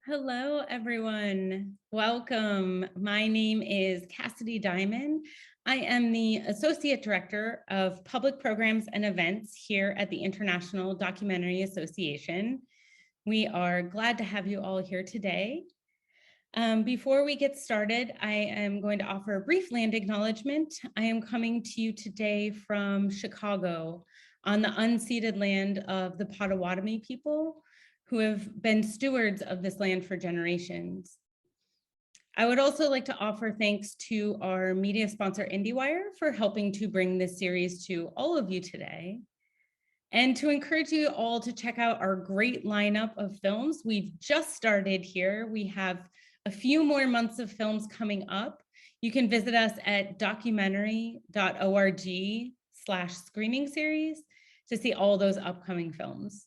Hello, everyone. Welcome. My name is Cassidy Diamond. I am the Associate Director of Public Programs and Events here at the International Documentary Association. We are glad to have you all here today. Before we get started, I am going to offer a brief land acknowledgement. I am coming to you today from Chicago on the unceded land of the Potawatomi people, who have been stewards of this land for generations. I would also like to offer thanks to our media sponsor, IndieWire, for helping to bring this series to all of you today. And to encourage you all to check out our great lineup of films. We've just started here. We have a few more months of films coming up. You can visit us at documentary.org/screening series to see all those upcoming films.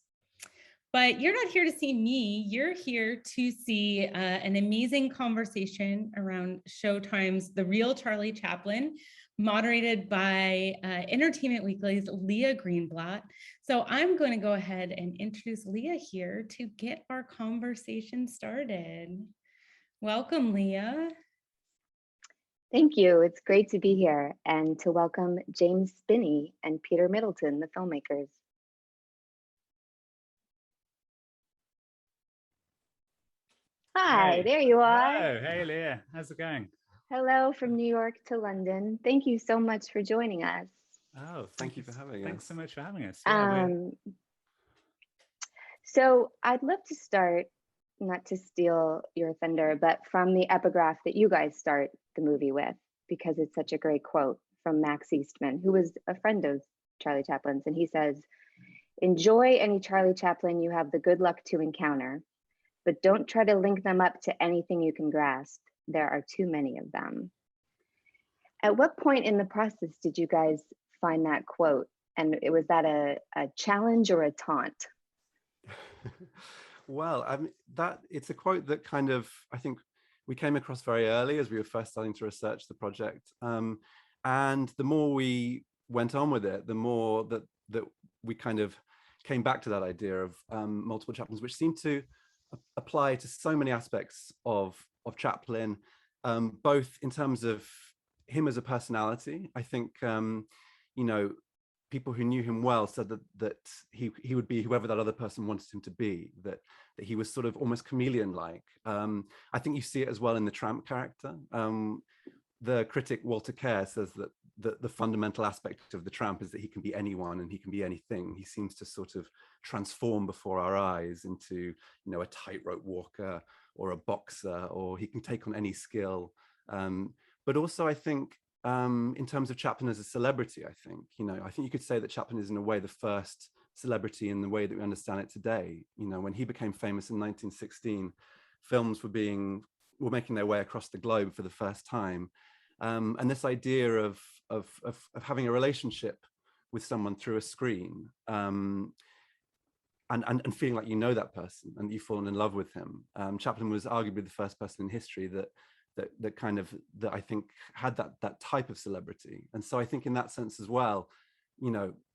But you're not here to see me, you're here to see an amazing conversation around Showtime's The Real Charlie Chaplin, moderated by Entertainment Weekly's Leah Greenblatt. So I'm going to go ahead and introduce Leah here to get our conversation started. Welcome, Leah. Thank you. It's great to be here and to welcome James Spinney and Peter Middleton, the filmmakers. Hi, Hey. there you are. Hello. Hey, Leah. How's it going? Hello from New York to London. Thank you so much for joining us. Oh, Thank you for having us. Thanks so much for having us. So I'd love to start, not to steal your thunder, but from the epigraph that you guys start the movie with, because it's such a great quote from Max Eastman, who was a friend of Charlie Chaplin's. And he says, "Enjoy any Charlie Chaplin you have the good luck to encounter, but don't try to link them up to anything you can grasp. There are too many of them." At what point in the process did you guys find that quote? And was that a challenge or a taunt? Well, I mean, it's a quote that kind of, I think we came across very early as we were first starting to research the project. And the more we went on with it, the more that we kind of came back to that idea of multiple Chaplins, which seemed to apply to so many aspects of Chaplin, both in terms of him as a personality. I think, people who knew him well said that he would be whoever that other person wanted him to be, that he was sort of almost chameleon-like. I think you see it as well in the tramp character. The critic Walter Kerr says that the fundamental aspect of the tramp is that he can be anyone and he can be anything. He seems to sort of transform before our eyes into, a tightrope walker or a boxer, or he can take on any skill. But also, I think, in terms of Chaplin as a celebrity, I think you could say that Chaplin is in a way the first celebrity in the way that we understand it today. When he became famous in 1916, films were making their way across the globe for the first time. And this idea of having a relationship with someone through a screen, and feeling like that person and you've fallen in love with him. Chaplin was arguably the first person in history that I think had that type of celebrity. And so I think in that sense as well,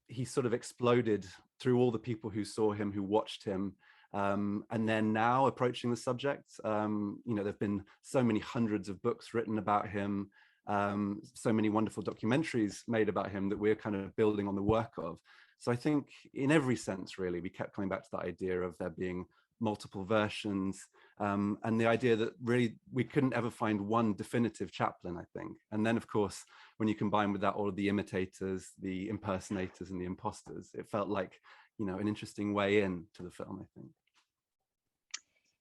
he sort of exploded through all the people who saw him, who watched him. And then now approaching the subject, there've been so many hundreds of books written about him, so many wonderful documentaries made about him that we're kind of building on the work of. So I think in every sense, really, we kept coming back to that idea of there being multiple versions, and the idea that really we couldn't ever find one definitive Chaplin, I think. And then, of course, when you combine with that all of the imitators, the impersonators, and the imposters, it felt like, an interesting way in to the film, I think.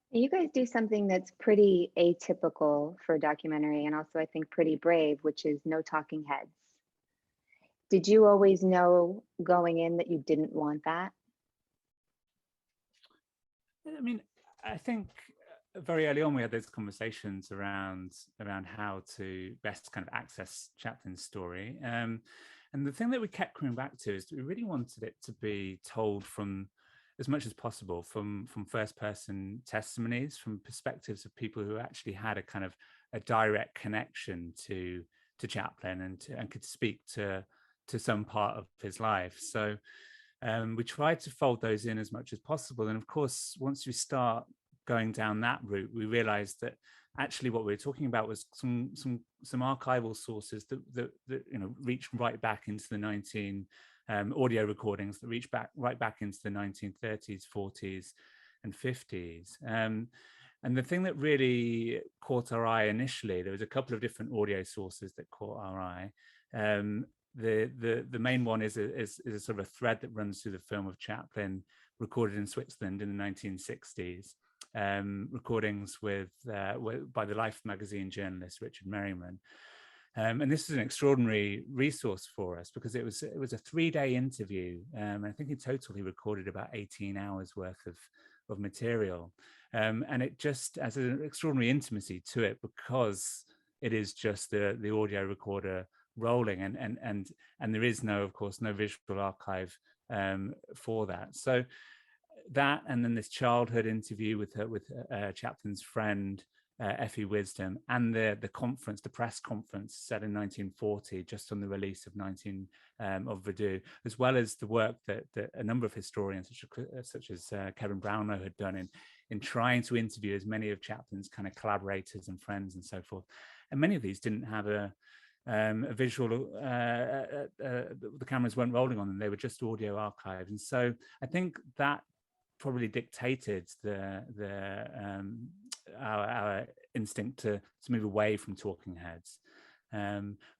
You guys do something that's pretty atypical for a documentary, and also I think pretty brave, which is no talking heads. Did you always know going in that you didn't want that? I mean, I think very early on we had those conversations around how to best kind of access Chaplin's story. And the thing that we kept coming back to is that we really wanted it to be told from, as much as possible, from first-person testimonies, from perspectives of people who actually had a kind of a direct connection to Chaplin and could speak to some part of his life. So we tried to fold those in as much as possible. And of course, once you start going down that route, we realized that actually what we were talking about was some archival sources that reach right back into the audio recordings that reach right back into the 1930s, 40s, and 50s. And the thing that really caught our eye initially, there was a couple of different audio sources that caught our eye. The main one is a sort of a thread that runs through the film of Chaplin, recorded in Switzerland in the 1960s. Recordings by the Life magazine journalist Richard Merriman, and this is an extraordinary resource for us because it was a 3-day interview. I think in total he recorded about 18 hours worth of material, and it just has an extraordinary intimacy to it because it is just the audio recorder rolling, and there is of course no visual archive for that. So that, and then this childhood interview with Chaplin's friend Effie Wisdom, and the press conference set in 1940, just on the release of of Verdu, as well as the work that a number of historians such as Kevin Brownlow had done in trying to interview as many of Chaplin's kind of collaborators and friends and so forth. And many of these didn't have a visual, the cameras weren't rolling on them, they were just audio archives. And so I think that probably dictated our instinct to move away from talking heads.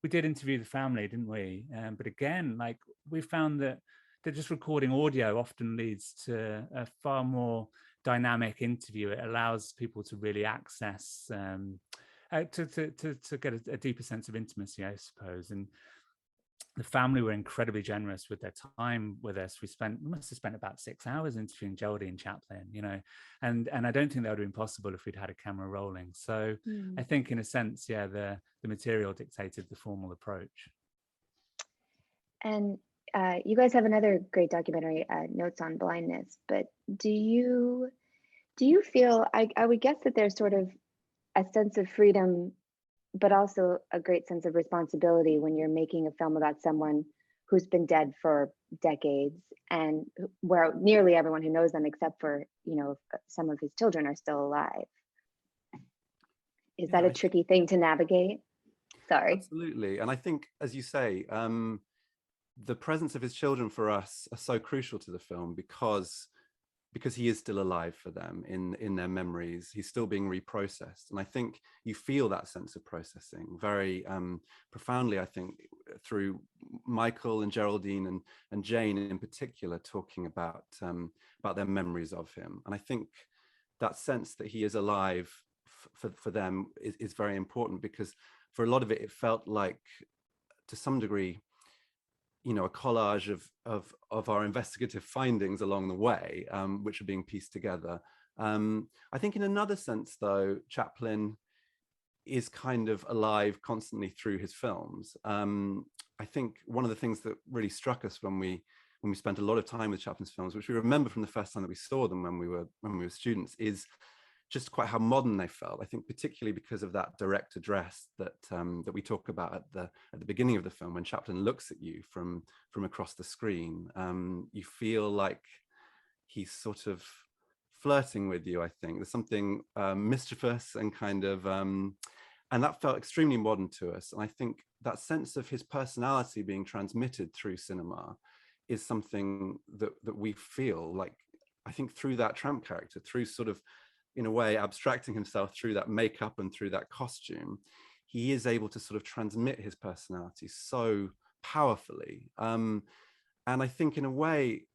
We did interview the family, didn't we? But again, like, we found that just recording audio often leads to a far more dynamic interview. It allows people to really access, to get a deeper sense of intimacy, I suppose. And the family were incredibly generous with their time with us. We must have spent about 6 hours interviewing Geraldine Chaplin, and I don't think that would have been possible if we'd had a camera rolling. So I think, in a sense, the material dictated the formal approach. And you guys have another great documentary, Notes on Blindness. But do you feel, I would guess that there's sort of a sense of freedom, but also a great sense of responsibility when you're making a film about someone who's been dead for decades, and where nearly everyone who knows them, except for, some of his children, are still alive. Is that a tricky thing to navigate? Sorry. Absolutely. And I think, as you say, the presence of his children for us are so crucial to the film because he is still alive for them in their memories. He's still being reprocessed. And I think you feel that sense of processing very profoundly, I think, through Michael and Geraldine and Jane in particular, talking about their memories of him. And I think that sense that he is alive for them is very important, because for a lot of it, it felt like, to some degree, a collage of our investigative findings along the way, which are being pieced together. I think in another sense, though, Chaplin is kind of alive constantly through his films. I think one of the things that really struck us when we spent a lot of time with Chaplin's films, which we remember from the first time that we saw them when we were students, is just quite how modern they felt. I think particularly because of that direct address that we talk about at the beginning of the film, when Chaplin looks at you from across the screen. You feel like he's sort of flirting with you. I think there's something mischievous and kind of, and that felt extremely modern to us. And I think that sense of his personality being transmitted through cinema is something that we feel like, I think, through that tramp character, through sort of, in a way, abstracting himself through that makeup and through that costume, he is able to sort of transmit his personality so powerfully. And I think, in a way,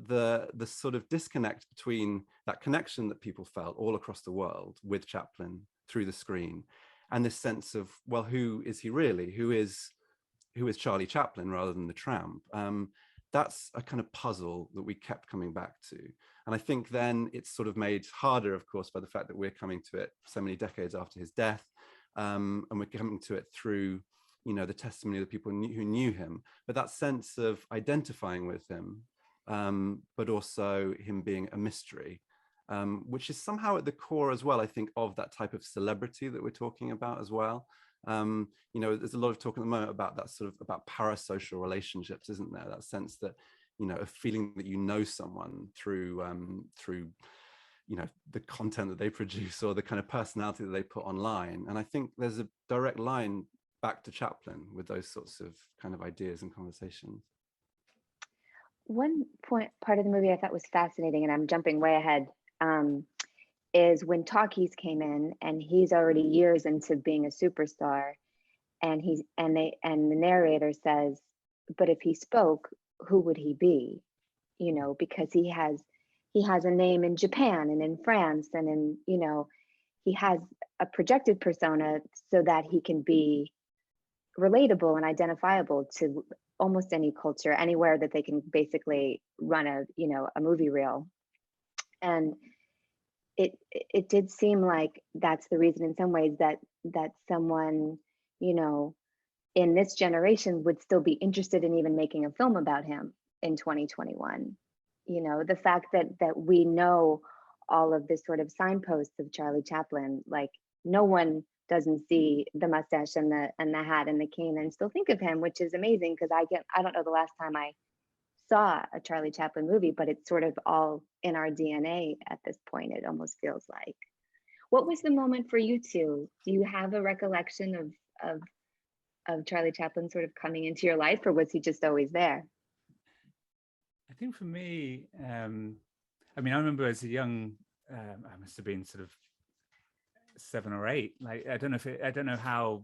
the sort of disconnect between that connection that people felt all across the world with Chaplin through the screen, and this sense of, well, who is he really? Who is Charlie Chaplin rather than the tramp? That's a kind of puzzle that we kept coming back to. And I think then it's sort of made harder, of course, by the fact that we're coming to it so many decades after his death. And we're coming to it through, the testimony of the people who knew him. But that sense of identifying with him, but also him being a mystery, which is somehow at the core as well, I think, of that type of celebrity that we're talking about as well. There's a lot of talk at the moment about that sort of about parasocial relationships, isn't there? That sense that, a feeling that someone through the content that they produce or the kind of personality that they put online. And I think there's a direct line back to Chaplin with those sorts of kind of ideas and conversations. One part of the movie I thought was fascinating, and I'm jumping way ahead, is when Talkies came in, and he's already years into being a superstar, and the narrator says, but if he spoke, who would he be? Because he has a name in Japan and in France, and he has a projected persona so that he can be relatable and identifiable to almost any culture, anywhere that they can basically run a movie reel. And it did seem like that's the reason in some ways that someone, in this generation would still be interested in even making a film about him in 2021. The fact that we know all of this sort of signposts of Charlie Chaplin, like no one doesn't see the mustache and the hat and the cane and still think of him, which is amazing, because I don't know the last time I saw a Charlie Chaplin movie, but it's sort of all in our DNA at this point, it almost feels like. What was the moment for you two? Do you have a recollection of Charlie Chaplin sort of coming into your life, or was he just always there? I think for me, I remember as a young, I must have been sort of 7 or 8. Like I don't know how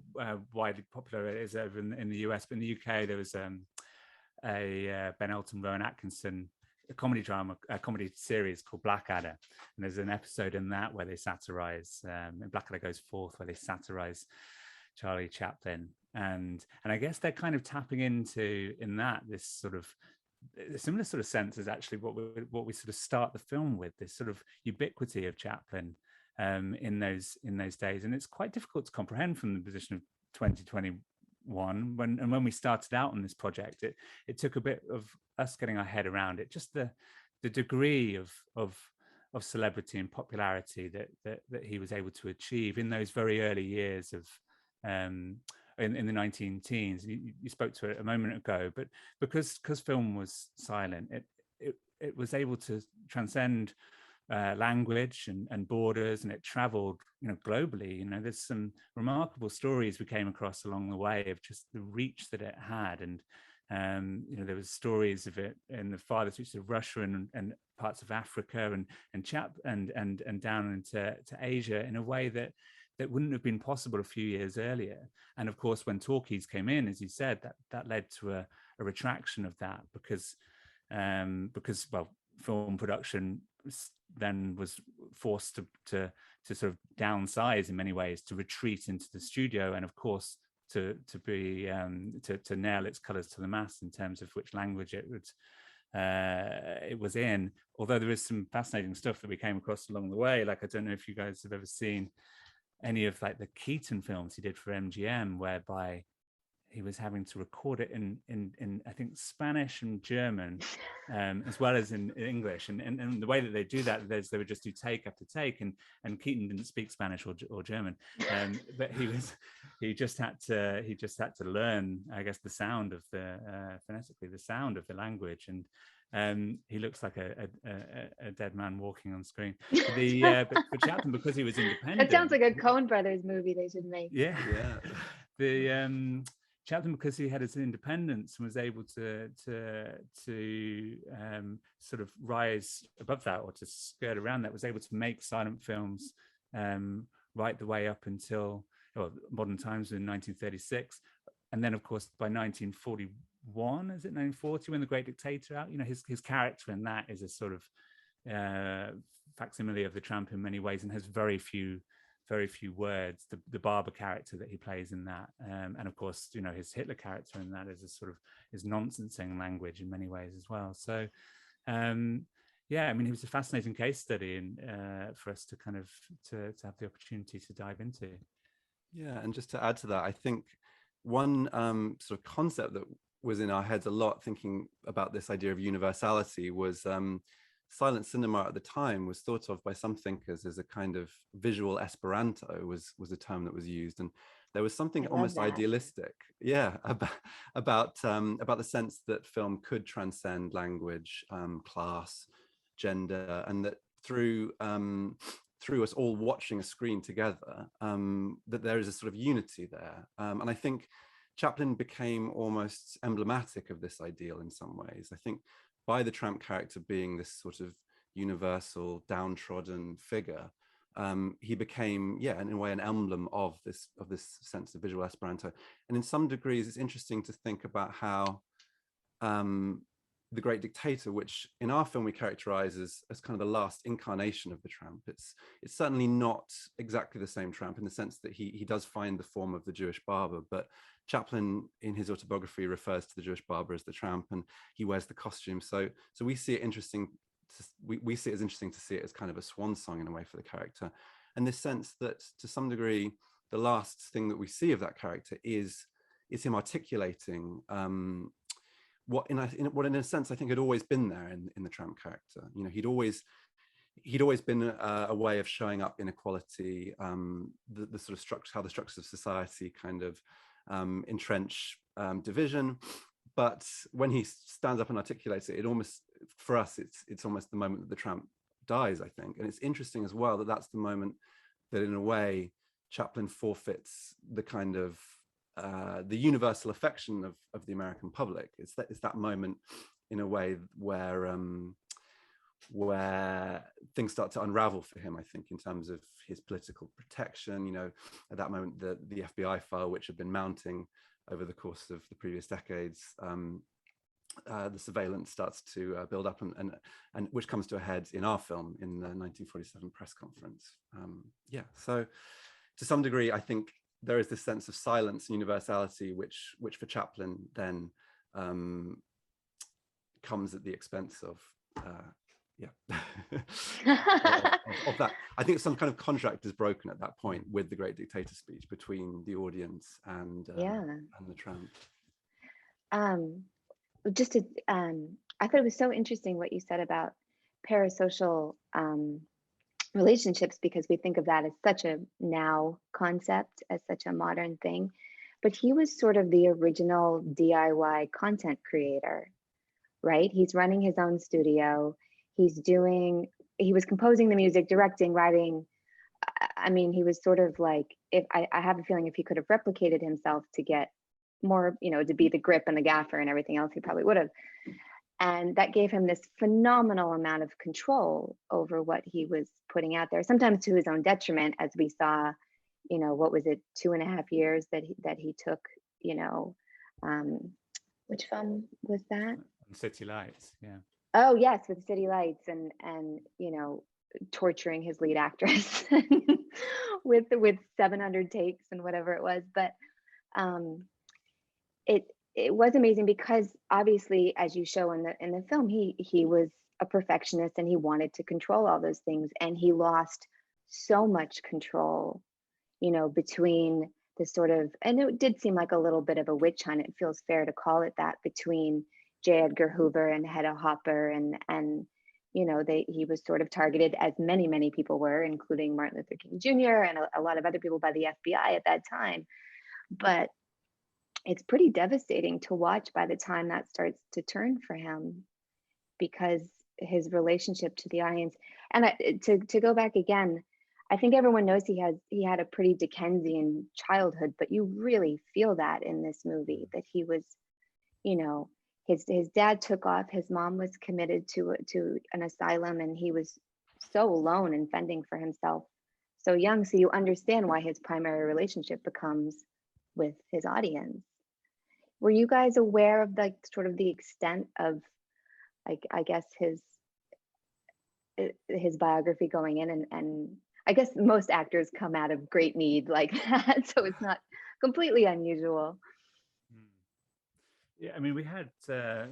widely popular it is over in the US, but in the UK there was a Ben Elton, Rowan Atkinson, a comedy series called Blackadder, and there's an episode in that where they satirize, and Blackadder Goes Forth, where they satirize Charlie Chaplin, and I guess they're kind of tapping into in that this sort of a similar sort of sense as actually what we sort of start the film with, this sort of ubiquity of Chaplin in those days, and it's quite difficult to comprehend from the position of 2021 when we started out on this project. It took a bit of us getting our head around it, just the degree of celebrity and popularity that he was able to achieve in those very early years of in the 19 teens. You spoke to it a moment ago, but because film was silent, it was able to transcend language and borders, and it traveled globally. There's some remarkable stories we came across along the way of just the reach that it had, and there was stories of it in the farthest reaches of Russia and parts of Africa and down into Asia in a way that wouldn't have been possible a few years earlier. And of course, when Talkies came in, as you said, that led to a retraction of that, because film production then was forced to sort of downsize in many ways, to retreat into the studio, and of course to nail its colors to the mast in terms of which language it was in. Although there is some fascinating stuff that we came across along the way. Like, I don't know if you guys have ever seen any of like the Keaton films he did for MGM, whereby he was having to record it in I think Spanish and German, as well as in English, and the way that they do that is they would just do take after take, and Keaton didn't speak Spanish or German, but he just had to learn, I guess, the sound of phonetically the sound of the language, and he looks like a dead man walking on screen. But for Chaplin, because he was independent, that sounds like a Coen Brothers movie they should make. Yeah. Chaplin, because he had his independence and was able to sort of rise above that, or to skirt around that, was able to make silent films right the way up until modern times in 1936, and then of course by 1941, is it 1940, when The Great Dictator out? His character in that is a sort of facsimile of the Tramp in many ways, and has very few words. The barber character that he plays in that, and of course his Hitler character in that is a sort of nonsensing language in many ways as well. So he was a fascinating case study, and for us to kind of to have the opportunity to dive into. Yeah, and just to add to that, I think one sort of concept that was in our heads a lot, thinking about this idea of universality, was silent cinema at the time was thought of by some thinkers as a kind of visual Esperanto, was a term that was used, and there was something almost idealistic, about the sense that film could transcend language, class, gender, and that through us all watching a screen together, that there is a sort of unity there. And I think Chaplin became almost emblematic of this ideal in some ways. I think by the tramp character being this sort of universal downtrodden figure, he became, yeah, in a way, an emblem of this sense of visual Esperanto. And in some degrees, it's interesting to think about how the Great Dictator, which in our film we characterize as kind of the last incarnation of the tramp, it's certainly not exactly the same tramp in the sense that he does find the form of the Jewish barber, but Chaplin in his autobiography refers to the Jewish barber as the tramp, and he wears the costume. So we see it interesting. We see it as interesting to see it as kind of a swan song in a way for the character, and this sense that to some degree the last thing that we see of that character is him articulating what in a sense I think had always been there in the tramp character. You know, he'd always been a way of showing up inequality, the sort of structure, how the structures of society kind of entrench division. But when he stands up and articulates it, it almost, for us, it's almost the moment that the tramp dies, I think. And it's interesting as well that that's the moment that, in a way, Chaplin forfeits the kind of the universal affection of the American public. It's that moment, in a way, where things start to unravel for him, I think, in terms of his political protection. You know, at that moment, the FBI file, which had been mounting over the course of the previous decades, the surveillance starts to build up, and which comes to a head in our film in the 1947 press conference. Yeah, so to some degree, I think there is this sense of silence and universality, which for Chaplin then comes at the expense of of that. I think some kind of contract is broken at that point with the Great Dictator speech between the audience and the tramp. Just to, I thought it was so interesting what you said about parasocial relationships, because we think of that as such a now concept, as such a modern thing. But he was sort of the original DIY content creator, right? He's running his own studio. He was composing the music, directing, writing. I mean, he was sort of like, if I have a feeling if he could have replicated himself to get more, you know, to be the grip and the gaffer and everything else, he probably would have. And that gave him this phenomenal amount of control over what he was putting out there, sometimes to his own detriment, as we saw, you know, what was it, 2.5 years that he took, you know, which film was that? City Lights, yeah. Oh yes, with City Lights, and you know, torturing his lead actress with 700 takes and whatever it was. But it was amazing because obviously, as you show in the film, he was a perfectionist and he wanted to control all those things, and he lost so much control, you know, between the sort of, and it did seem like a little bit of a witch hunt, it feels fair to call it that, between J. Edgar Hoover and Hedda Hopper, and you know, he was sort of targeted, as many people were, including Martin Luther King Jr. and a lot of other people, by the FBI at that time. But it's pretty devastating to watch by the time that starts to turn for him, because his relationship to the audience, and to go back again, I think everyone knows he had a pretty Dickensian childhood, but you really feel that in this movie, that he was, you know, his dad took off, his mom was committed to an asylum, and he was so alone and fending for himself so young. So you understand why his primary relationship becomes with his audience. Were you guys aware of the sort of the extent of, like, I guess his biography going in, and I guess most actors come out of great need like that, so it's not completely unusual. Yeah, I mean, we had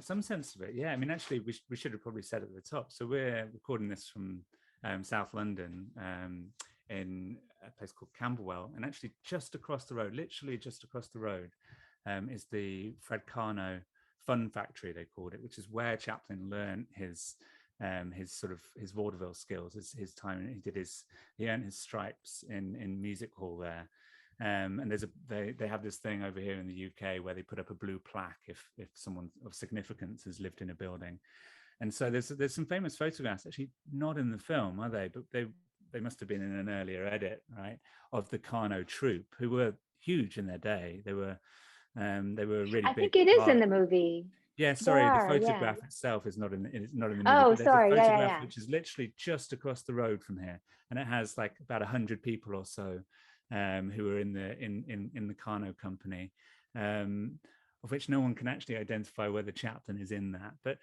some sense of it. Yeah, I mean, actually, we should have probably said at the top. So we're recording this from South London, in a place called Camberwell, and actually just across the road, literally just across the road, is the Fred Carno Fun Factory, they called it, which is where Chaplin learned his sort of his vaudeville skills. His time he earned his stripes in music hall there. And they have this thing over here in the UK where they put up a blue plaque if someone of significance has lived in a building. And so there's some famous photographs, actually not in the film, are they? But they must have been in an earlier edit, right? Of the Carno troupe, who were huge in their day. They were really I big. think it is in the movie. Yeah, They sorry, the are, yeah. photograph itself is not in the movie, Oh, but there's a sorry. Yeah, photograph yeah. which is literally just across the road from here, and it has like about 100 people or so who are in the Carno company, of which no one can actually identify whether Chaplin is in that. But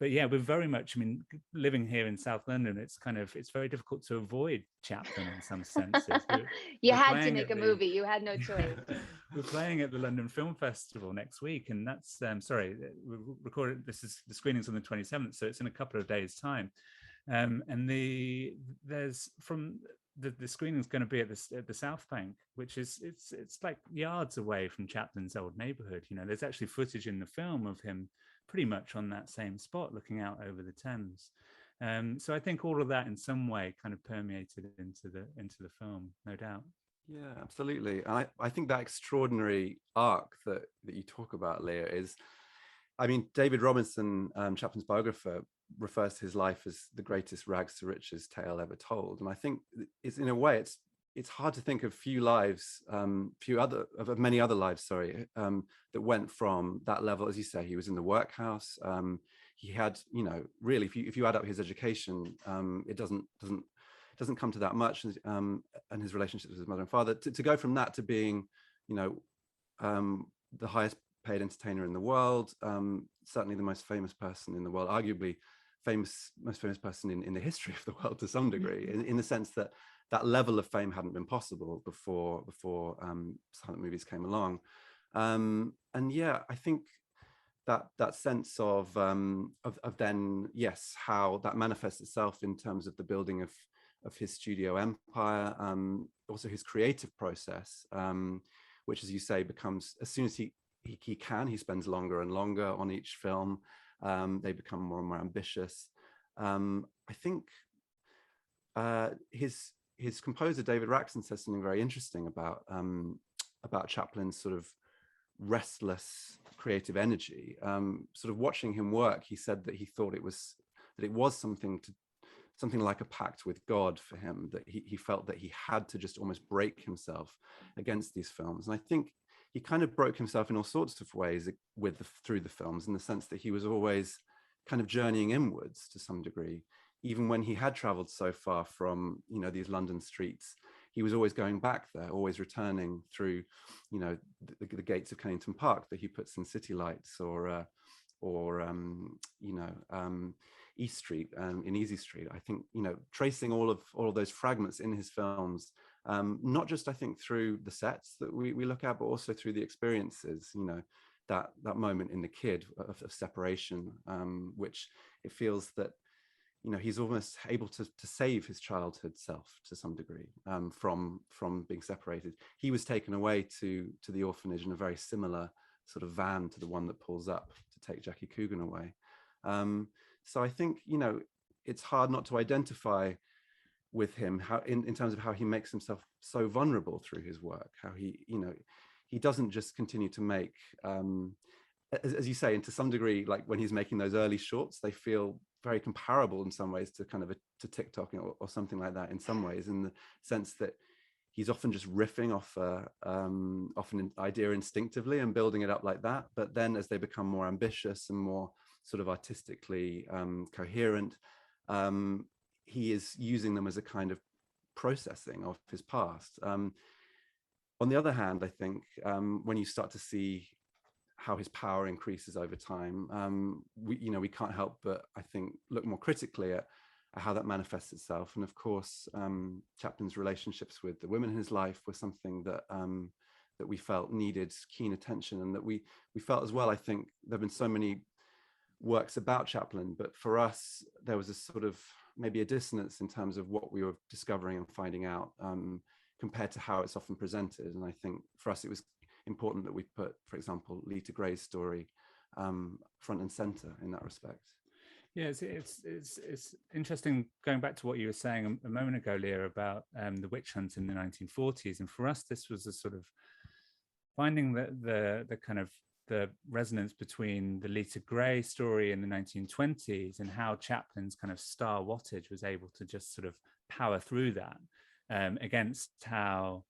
yeah, we're very much, I mean, living here in South London, it's very difficult to avoid Chaplin in some senses. You we're had to playing make at a the- movie. You had no choice. We're playing at the London Film Festival next week, and that's sorry, we recorded. The screening's on the 27th, so it's in a couple of days' time. And there's from the screening's going to be at the South Bank, which is it's like yards away from Chaplin's old neighborhood. You know, there's actually footage in the film of him pretty much on that same spot, looking out over the Thames. So I think all of that in some way kind of permeated into the film, no doubt. Yeah, absolutely. And I think that extraordinary arc that you talk about, Leah, is, I mean, David Robinson, Chaplin's biographer, refers to his life as the greatest rags to riches tale ever told. And I think it's, in a way, it's hard to think of many other lives, that went from that level. As you say, he was in the workhouse. He had, you know, really, if you add up his education, it doesn't come to that much, and his relationships with his mother and father, to go from that to being, you know, the highest paid entertainer in the world, certainly the most famous person in the world, arguably most famous person in the history of the world to some degree, in the sense that that level of fame hadn't been possible before silent movies came along. And yeah, I think that sense of then, yes, how that manifests itself in terms of the building of his studio empire, also his creative process, which, as you say, becomes, as soon as he spends longer and longer on each film. They become more and more ambitious. I think his composer David Raxon says something very interesting about Chaplin's sort of restless creative energy. Sort of watching him work, he said that he thought it was something like a pact with God for him, that he felt that he had to just almost break himself against these films. And I think he kind of broke himself in all sorts of ways through the films, in the sense that he was always kind of journeying inwards to some degree. Even when he had traveled so far from, you know, these London streets, he was always going back there, always returning through, you know, the gates of Kennington Park that he puts in City Lights, or East Street, in Easy Street. I think, you know, tracing all of those fragments in his films, not just, I think, through the sets that we look at, but also through the experiences, you know, that moment in the kid of separation, which it feels that, you know, he's almost able to save his childhood self to some degree, from being separated. He was taken away to the orphanage in a very similar sort of van to the one that pulls up to take Jackie Coogan away. So I think, you know, it's hard not to identify with him, how in terms of how he makes himself so vulnerable through his work, how he, you know, he doesn't just continue to make, as you say, and to some degree, like when he's making those early shorts, they feel very comparable in some ways to kind of to TikTok or something like that, in some ways, in the sense that he's often just riffing off an idea instinctively and building it up like that. But then as they become more ambitious and more sort of artistically coherent, he is using them as a kind of processing of his past. On the other hand, I think when you start to see how his power increases over time, we can't help but, I think, look more critically at how that manifests itself. And of course, Chaplin's relationships with the women in his life were something that we felt needed keen attention, and that we felt as well. I think there have been so many works about Chaplin, but for us, there was a sort of maybe a dissonance in terms of what we were discovering and finding out, compared to how it's often presented. And I think for us, it was important that we put, for example, Lita Gray's story front and center in that respect. Yeah, it's interesting, going back to what you were saying a moment ago, Leah, about the witch hunt in the 1940s. And for us, this was a sort of finding the kind of the resonance between the Lita Gray story in the 1920s and how Chaplin's kind of star wattage was able to just sort of power through that, against how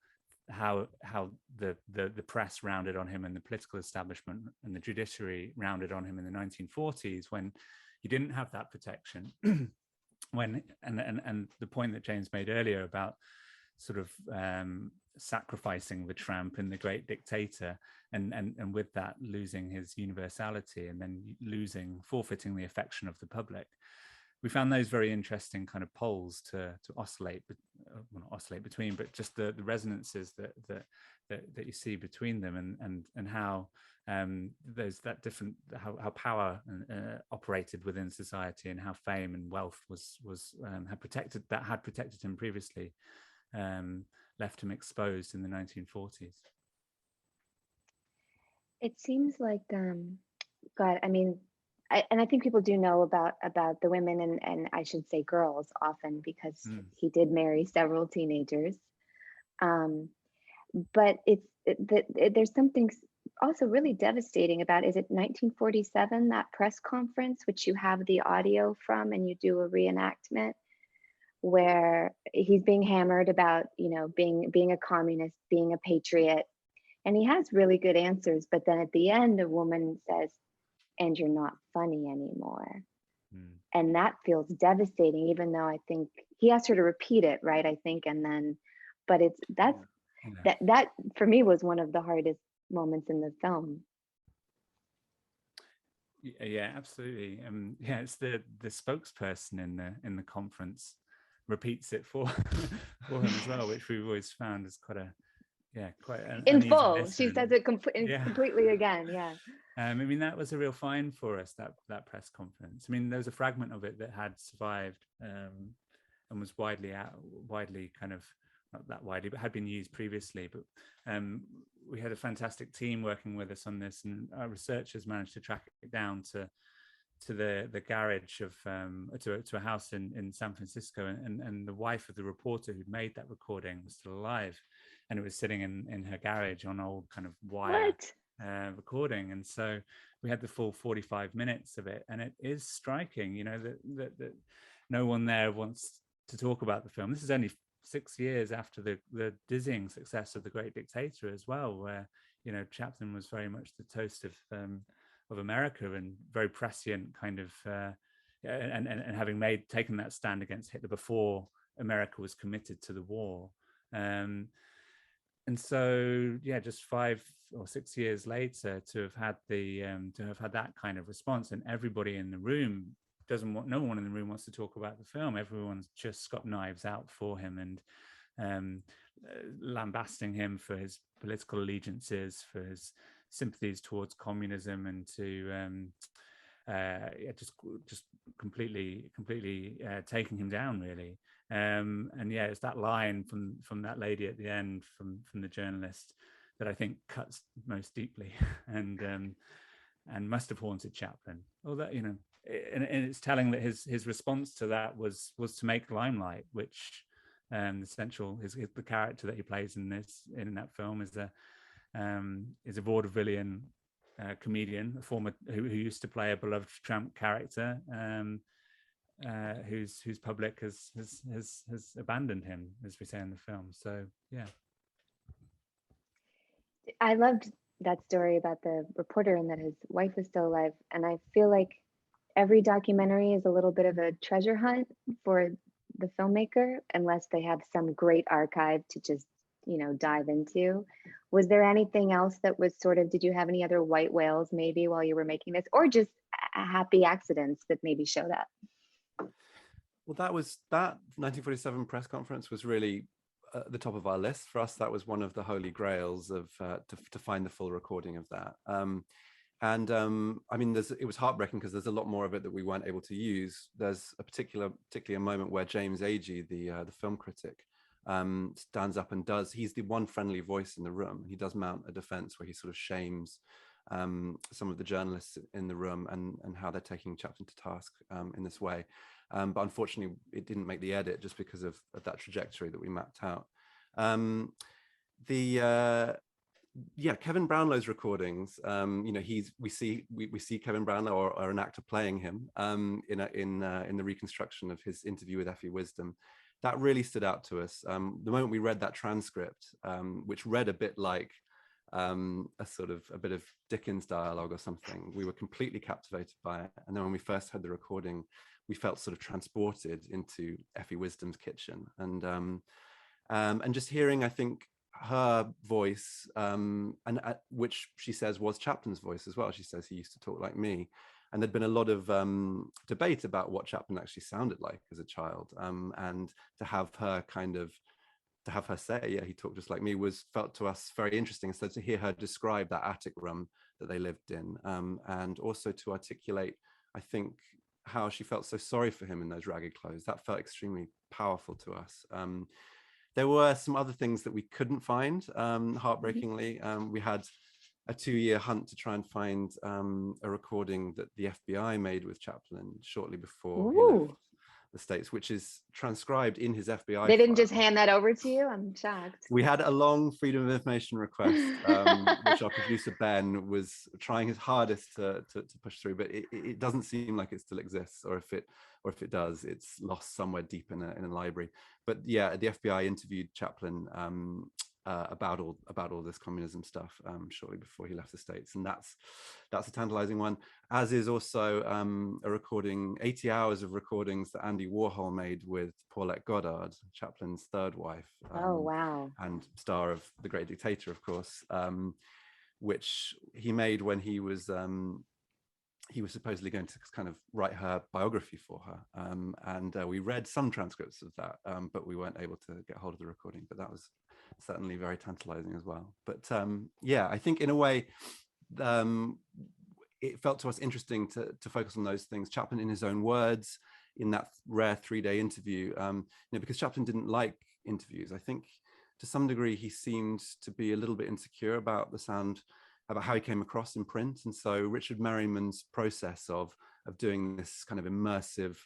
the press rounded on him and the political establishment and the judiciary rounded on him in the 1940s, when he didn't have that protection. When and the point that James made earlier about sort of sacrificing the tramp in The Great Dictator, and with that losing his universality, and then forfeiting the affection of the public. We found those very interesting kind of poles to oscillate, well, not oscillate between, but just the resonances that you see between them, and how there's that different, how power operated within society, and how fame and wealth had protected him previously, left him exposed in the 1940s. It seems like, God, I mean, I think people do know about the women, and I should say girls often, because he did marry several teenagers. But there's something also really devastating about, is it 1947, that press conference, which you have the audio from, and you do a reenactment where he's being hammered about, being a communist, being a patriot, and he has really good answers. But then at the end, a woman says, "And you're not funny anymore." And that feels devastating, even though I think he asked her to repeat it, right? I think, and then, but that for me was one of the hardest moments in the film. Yeah, absolutely. Yeah, it's the spokesperson in the conference repeats it for him as well, which we've always found is quite in full. She says it completely again. Yeah. I mean, that was a real find for us, that press conference. I mean, there was a fragment of it that had survived and was widely kind of, not that widely, but had been used previously. But we had a fantastic team working with us on this, and our researchers managed to track it down to the garage of to a house in San Francisco, and the wife of the reporter who'd made that recording was still alive, and it was sitting in her garage on old kind of wire recording. And so we had the full 45 minutes of it, and it is striking, that no one there wants to talk about the film. This is only 6 years after the dizzying success of The Great Dictator as well, where Chaplin was very much the toast of America, and very prescient kind of and having taken that stand against Hitler before America was committed to the war. And so, just 5 or 6 years later, to have had that kind of response, and everybody in the room no one in the room wants to talk about the film. Everyone's just got knives out for him, and lambasting him for his political allegiances, for his sympathies towards communism, and to just completely taking him down, really. And it's that line from that lady at the end, from the journalist, that I think cuts most deeply, and must have haunted Chaplin. Although, and it's telling that his response to that was to make Limelight, which the character that he plays in that film is a vaudevillian comedian, who used to play a beloved tramp character, whose public has abandoned him, as we say in the film. So yeah, I loved that story about the reporter and that his wife was still alive, and I feel like every documentary is a little bit of a treasure hunt for the filmmaker, unless they have some great archive to just dive into. Was there anything else that was did you have any other white whales maybe while you were making this, or just happy accidents that maybe showed up? Well, that 1947 press conference was really at the top of our list. For us, that was one of the holy grails of to find the full recording of that. I mean, it was heartbreaking because there's a lot more of it that we weren't able to use. There's a particular moment where James Agee, the film critic, stands up and he's the one friendly voice in the room. He does mount a defense where he sort of shames some of the journalists in the room and how they're taking Chaplin to task in this way. But unfortunately, it didn't make the edit just because of that trajectory that we mapped out. yeah, Kevin Brownlow's recordings, you know, we see Kevin Brownlow or an actor playing him in the reconstruction of his interview with Effie Wisdom. That really stood out to us. The moment we read that transcript, which read a bit like a bit of Dickens dialogue or something, we were completely captivated by it. And then when we first heard the recording, we felt sort of transported into Effie Wisdom's kitchen, and just hearing, I think, her voice, which she says was Chaplin's voice as well. She says he used to talk like me, and there'd been a lot of debate about what Chaplin actually sounded like as a child, and to have her say, yeah, he talked just like me, felt to us very interesting. So to hear her describe that attic room that they lived in, and also to articulate, I think, how she felt so sorry for him in those ragged clothes, that felt extremely powerful to us. There were some other things that we couldn't find, heartbreakingly. We had a 2-year hunt to try and find a recording that the FBI made with Chaplin shortly before he left the States, which is transcribed in his FBI They didn't file. just hand that over to you? I'm shocked. We had a long Freedom of Information request, which our producer Ben was trying his hardest to push through, but it doesn't seem like it still exists, or if it does, it's lost somewhere deep in a library. But yeah, the FBI interviewed Chaplin about all this communism stuff shortly before he left the States, and that's a tantalizing one. As is also a recording, 80 hours of recordings that Andy Warhol made with Paulette Goddard, Chaplin's third wife. Oh, wow. And star of The Great Dictator, of course, which he made when he was supposedly going to kind of write her biography for her, and we read some transcripts of that, but we weren't able to get hold of the recording. But that was certainly very tantalizing as well. But yeah, I think in a way, it felt to us interesting to focus on those things. Chaplin, in his own words, in that rare 3-day interview, because Chaplin didn't like interviews. I think to some degree he seemed to be a little bit insecure about the sound, about how he came across in print. And so Richard Merriman's process of doing this kind of immersive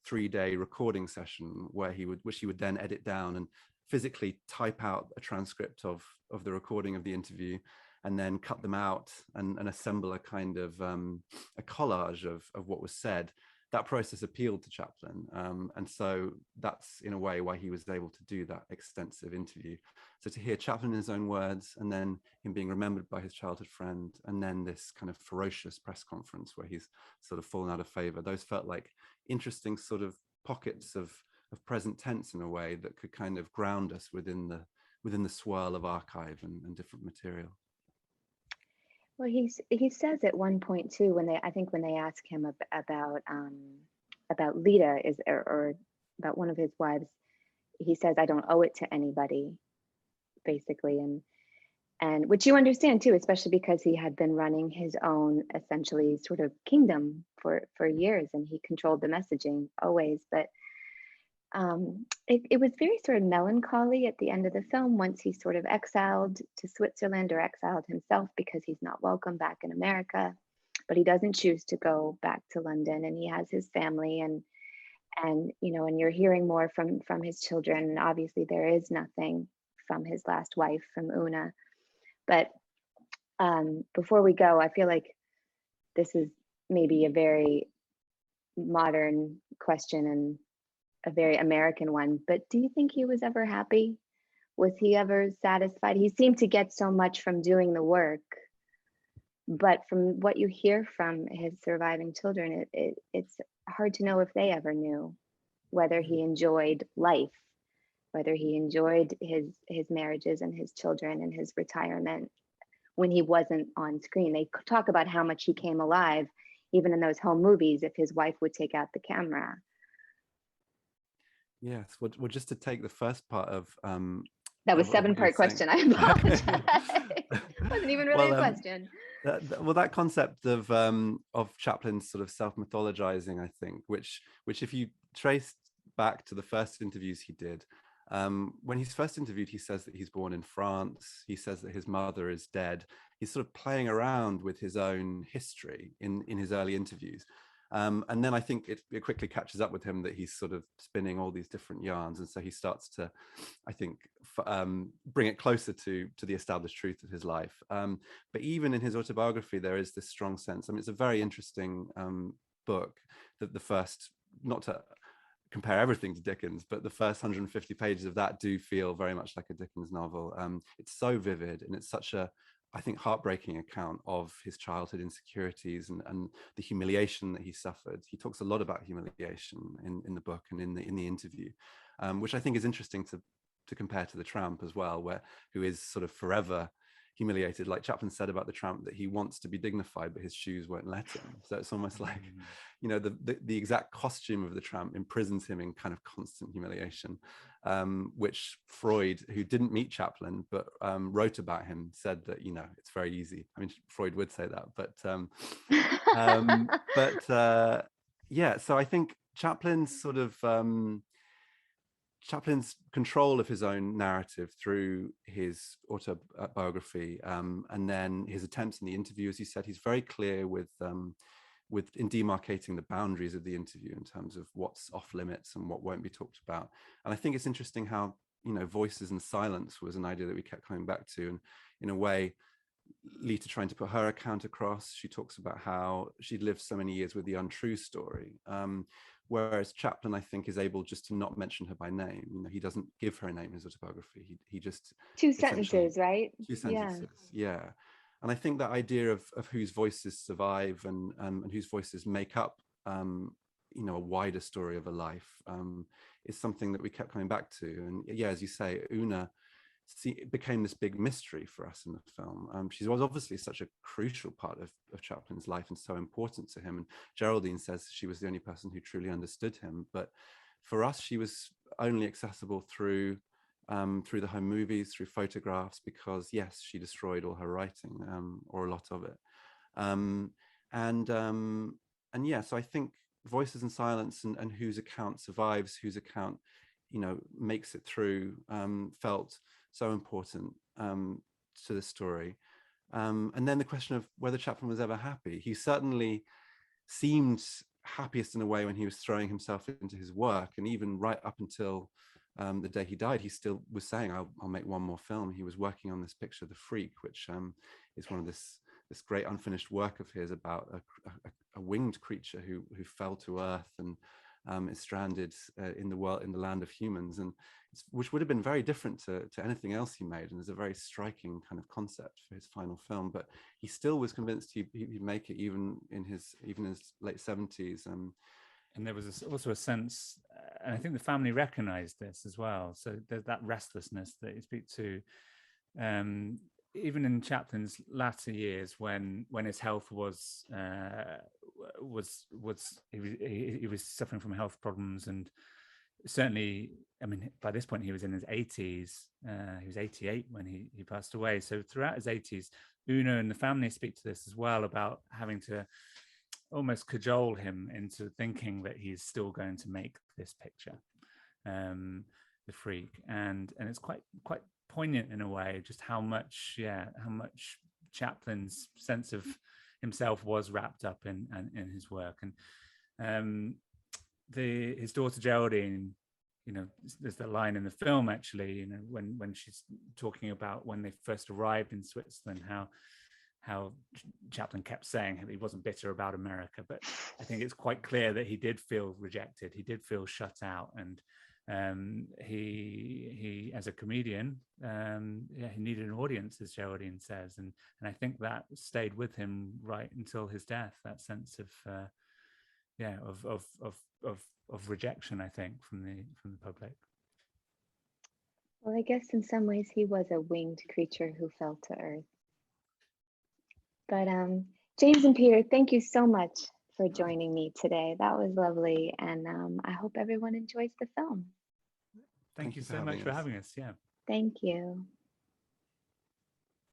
3-day recording session which he would then edit down and physically type out a transcript of the recording of the interview, and then cut them out and assemble a kind of a collage of what was said. That process appealed to Chaplin, and so that's in a way why he was able to do that extensive interview. So to hear Chaplin in his own words, and then him being remembered by his childhood friend, and then this kind of ferocious press conference where he's sort of fallen out of favor, those felt like interesting sort of pockets of present tense in a way that could kind of ground us within the swirl of archive and different material. Well, he says at one point too, when they ask him about Leah or about one of his wives, he says, "I don't owe it to anybody," basically, and which you understand too, especially because he had been running his own essentially sort of kingdom for years, and he controlled the messaging always. But it was very sort of melancholy at the end of the film, once he's sort of exiled to Switzerland, or exiled himself because he's not welcome back in America, but he doesn't choose to go back to London, and he has his family, and you're hearing more from his children, and obviously there is nothing from his last wife, from Una. But before we go, I feel like this is maybe a very modern question and a very American one, but do you think he was ever happy? Was he ever satisfied? He seemed to get so much from doing the work, but from what you hear from his surviving children, it's hard to know if they ever knew whether he enjoyed life, whether he enjoyed his marriages and his children and his retirement when he wasn't on screen. They talk about how much he came alive, even in those home movies, if his wife would take out the camera. Yes, well, just to take the first part of that was 7-part question. I apologize. Wasn't even really a question. That concept of Chaplin's sort of self-mythologizing, I think, which if you trace back to the first interviews he did, when he's first interviewed, he says that he's born in France. He says that his mother is dead. He's sort of playing around with his own history in his early interviews. And then I think it quickly catches up with him that he's sort of spinning all these different yarns, and so he starts to, I think, bring it closer to the established truth of his life. But even in his autobiography, there is this strong sense. I mean, it's a very interesting book. That the first, not to compare everything to Dickens, but the first 150 pages of that do feel very much like a Dickens novel. It's so vivid, and it's such a, I think, heartbreaking account of his childhood insecurities and the humiliation that he suffered. He talks a lot about humiliation in the book and in the interview, which I think is interesting to compare to the Tramp as well, who is sort of forever humiliated. Like Chaplin said about the Tramp, that he wants to be dignified, but his shoes won't let him. So it's almost like, you know, the exact costume of the Tramp imprisons him in kind of constant humiliation, which Freud, who didn't meet Chaplin but wrote about him, said that, you know, it's very easy. I mean, Freud would say that, but yeah. So I think Chaplin's sort of Chaplin's control of his own narrative through his autobiography, and then his attempts in the interview, as he said, he's very clear in demarcating the boundaries of the interview in terms of what's off limits and what won't be talked about. And I think it's interesting how, you know, voices and silence was an idea that we kept coming back to, and in a way, Lita trying to put her account across, she talks about how she'd lived so many years with the untrue story. Whereas Chaplin, I think, is able just to not mention her by name. You know, he doesn't give her a name in his autobiography. He just Two sentences, right? Two sentences, yeah. And I think that idea of whose voices survive and whose voices make up, you know, a wider story of a life, is something that we kept coming back to. And yeah, as you say, Una it became this big mystery for us in the film. She was obviously such a crucial part of Chaplin's life and so important to him. And Geraldine says she was the only person who truly understood him. But for us, she was only accessible through the home movies, through photographs, because yes, she destroyed all her writing, or a lot of it. And yeah, so I think Voices in Silence and whose account survives, whose account, you know, makes it through, felt so important to the story. And then the question of whether Chaplin was ever happy. He certainly seemed happiest in a way when he was throwing himself into his work, and even right up until the day he died, he still was saying, I'll make one more film. He was working on this picture, The Freak, which is one of this great unfinished work of his about a winged creature who fell to earth and is stranded in the land of humans, and which would have been very different to anything else he made, and is a very striking kind of concept for his final film. But he still was convinced he'd make it, even in his late 70s. And there was also a sense, and I think the family recognized this as well. So there's that restlessness that you speak to, even in Chaplin's latter years, when his health was he was suffering from health problems, and certainly, I mean, by this point he was in his 80s. He was 88 when he passed away. So throughout his 80s, Una and the family speak to this as well, about having to almost cajole him into thinking that he's still going to make this picture, The Freak, and it's quite poignant in a way, just how much Chaplin's sense of himself was wrapped up in his work. And his daughter Geraldine, you know, there's the line in the film actually, you know, when she's talking about when they first arrived in Switzerland, how Chaplin kept saying he wasn't bitter about America, but I think it's quite clear that he did feel rejected. He did feel shut out, and he as a comedian, he needed an audience, as Geraldine says, and I think that stayed with him right until his death. That sense of rejection, I think, from the public. Well, I guess in some ways he was a winged creature who fell to earth. But James and Peter, thank you so much for joining me today. That was lovely, and I hope everyone enjoys the film. Thank you so much for having us. Yeah. Thank you.